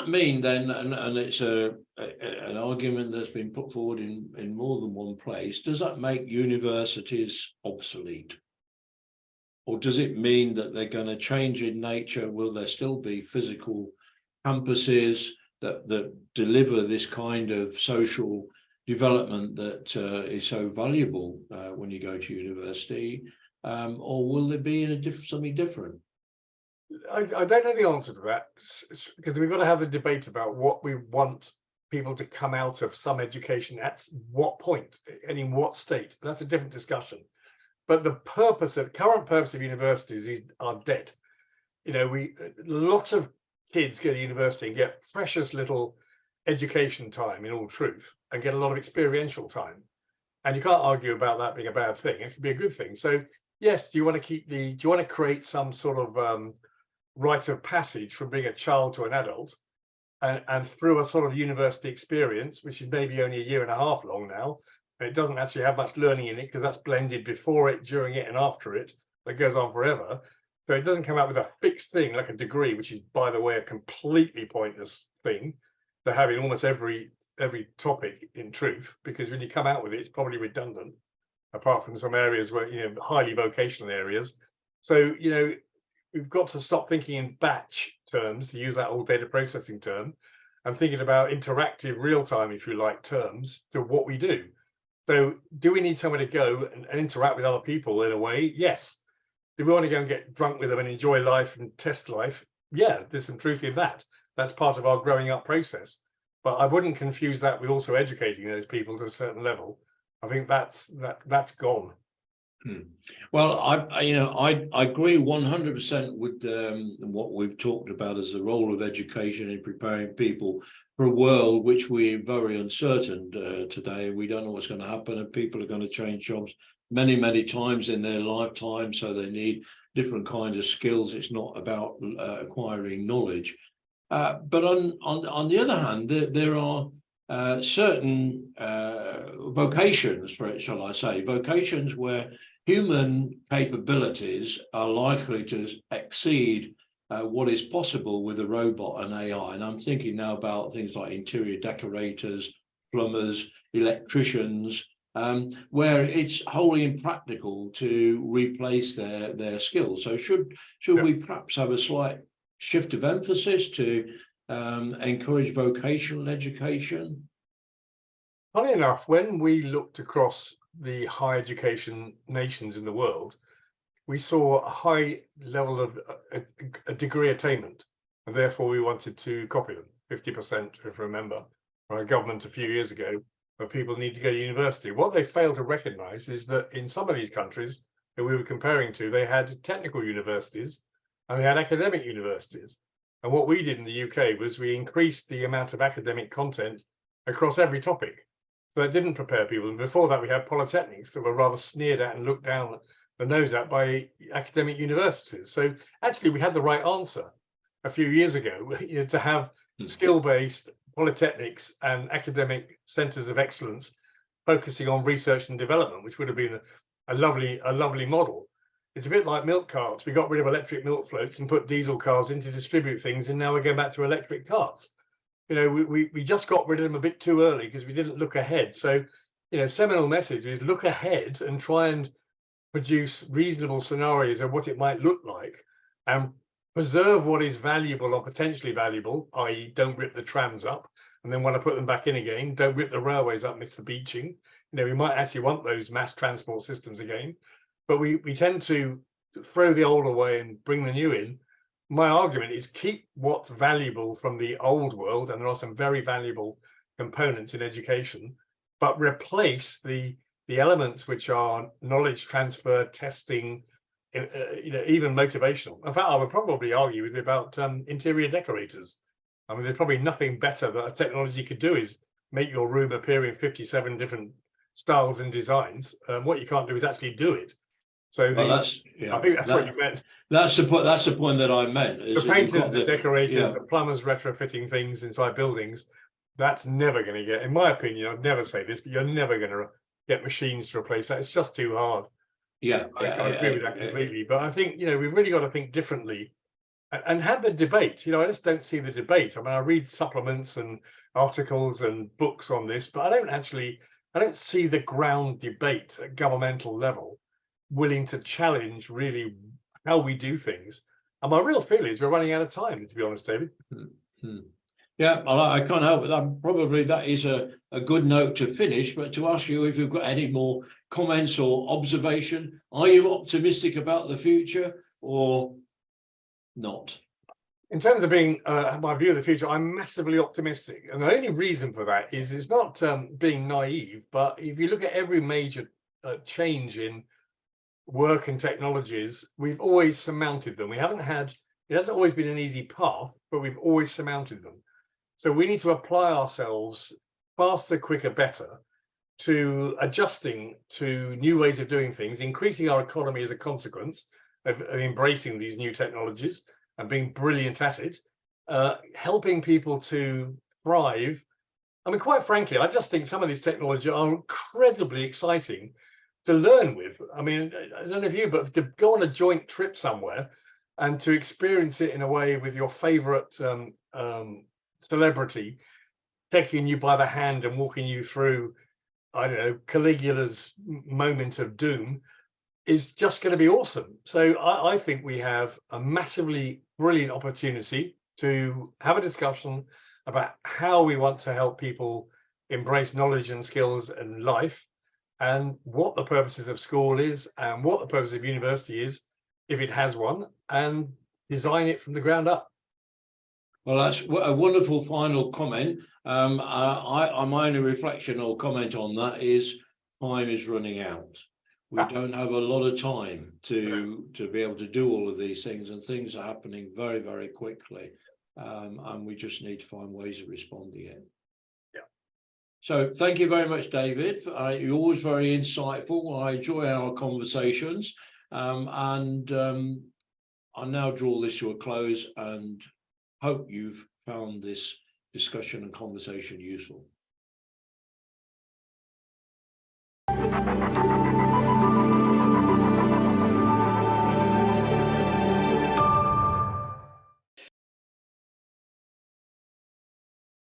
mean then, and it's an argument that's been put forward in more than one place, does that make universities obsolete? Or does it mean that they're going to change in nature? Will there still be physical campuses that deliver this kind of social development that is so valuable when you go to university? Or will there be something different? I don't know the answer to that, because we've got to have the debate about what we want people to come out of some education at what point and in what state. That's a different discussion. But the current purpose of universities are dead. You know, lots of kids go to university and get precious little education time, in all truth, and get a lot of experiential time. And you can't argue about that being a bad thing. It could be a good thing. So yes, do you want to create some sort of rite of passage from being a child to an adult, and through a sort of university experience, which is maybe only a year and a half long now, and it doesn't actually have much learning in it because that's blended before it, during it, and after it, that goes on forever. So it doesn't come out with a fixed thing like a degree, which is, by the way, a completely pointless thing to have in almost every topic, in truth, because when you come out with it, it's probably redundant, apart from some areas where, you know, highly vocational areas. So, you know, we've got to stop thinking in batch terms, to use that old data processing term, and thinking about interactive, real-time, if you like, terms to what we do. So do we need somewhere to go and interact with other people in a way? Yes. Do we want to go and get drunk with them and enjoy life and test life? Yeah, there's some truth in that. That's part of our growing up process. But I wouldn't confuse that with also educating those people to a certain level. I think that's gone. Well, I agree 100% with what we've talked about as the role of education in preparing people for a world which we're very uncertain today. We don't know what's going to happen, and people are going to change jobs many times in their lifetime, so they need different kinds of skills. It's not about acquiring knowledge, but on the other hand, there are certain vocations, shall I say, vocations where human capabilities are likely to exceed what is possible with a robot and AI. And I'm thinking now about things like interior decorators, plumbers, electricians, where it's wholly impractical to replace their skills. So should we perhaps have a slight shift of emphasis to encourage vocational education? Funny enough, when we looked across the high education nations in the world, we saw a high level of a degree attainment, and therefore we wanted to copy them. 50%, if you remember, by a government a few years ago, where people need to go to university. What they failed to recognize is that in some of these countries that we were comparing to, they had technical universities and they had academic universities. And what we did in the UK was we increased the amount of academic content across every topic. So that didn't prepare people. And before that, we had polytechnics that were rather sneered at and looked down the nose at by academic universities. So actually, we had the right answer a few years ago, you know, to have skill-based polytechnics and academic centres of excellence focusing on research and development, which would have been a lovely model. It's a bit like milk carts. We got rid of electric milk floats and put diesel cars in to distribute things, and now we're going back to electric carts. You know, we just got rid of them a bit too early because we didn't look ahead. So, you know, seminal message is look ahead and try and produce reasonable scenarios of what it might look like, and preserve what is valuable or potentially valuable, i.e. don't rip the trams up and then want to put them back in again. Don't rip the railways up, miss the beaching. You know, we might actually want those mass transport systems again, but we tend to throw the old away and bring the new in. My argument is keep what's valuable from the old world, and there are some very valuable components in education, but replace the elements which are knowledge transfer, testing, you know, even motivational. In fact, I would probably argue with you about interior decorators. I mean, there's probably nothing better that a technology could do is make your room appear in 57 different styles and designs. What you can't do is actually do it. So I think that's what you meant. That's the point that I meant. The painters, the decorators, the plumbers retrofitting things inside buildings, that's never going to get, in my opinion, I'd never say this, but you're never going to get machines to replace that. It's just too hard. I agree with that completely. But I think, you know, we've really got to think differently and have the debate. You know, I just don't see the debate. I mean, I read supplements and articles and books on this, but I don't see the ground debate at governmental level willing to challenge really how we do things. And my real feeling is we're running out of time, to be honest, David. Hmm. Yeah, I can't help it. Probably that is a good note to finish, but to ask you if you've got any more comments or observation. Are you optimistic about the future or not? In terms of being my view of the future, I'm massively optimistic. And the only reason for that is it's not being naive, but if you look at every major change in work and technologies, we've always surmounted them. It hasn't always been an easy path, but we've always surmounted them. So we need to apply ourselves faster, quicker, better to adjusting to new ways of doing things, increasing our economy as a consequence of embracing these new technologies and being brilliant at it, helping people to thrive. I mean, quite frankly, I just think some of these technologies are incredibly exciting to learn with. I mean, I don't know if you, but to go on a joint trip somewhere and to experience it in a way with your favorite celebrity taking you by the hand and walking you through, I don't know, Caligula's moment of doom is just going to be awesome. So I think we have a massively brilliant opportunity to have a discussion about how we want to help people embrace knowledge and skills and life, and what the purposes of school is and what the purpose of university is, if it has one, and design it from the ground up. Well, that's a wonderful final comment. My only reflection or comment on that is time is running out. We don't have a lot of time to be able to do all of these things, and things are happening very, very quickly. And we just need to find ways of responding it. Yeah. So thank you very much, David. You're always very insightful. I enjoy our conversations. I'll now draw this to a close and hope you've found this discussion and conversation useful.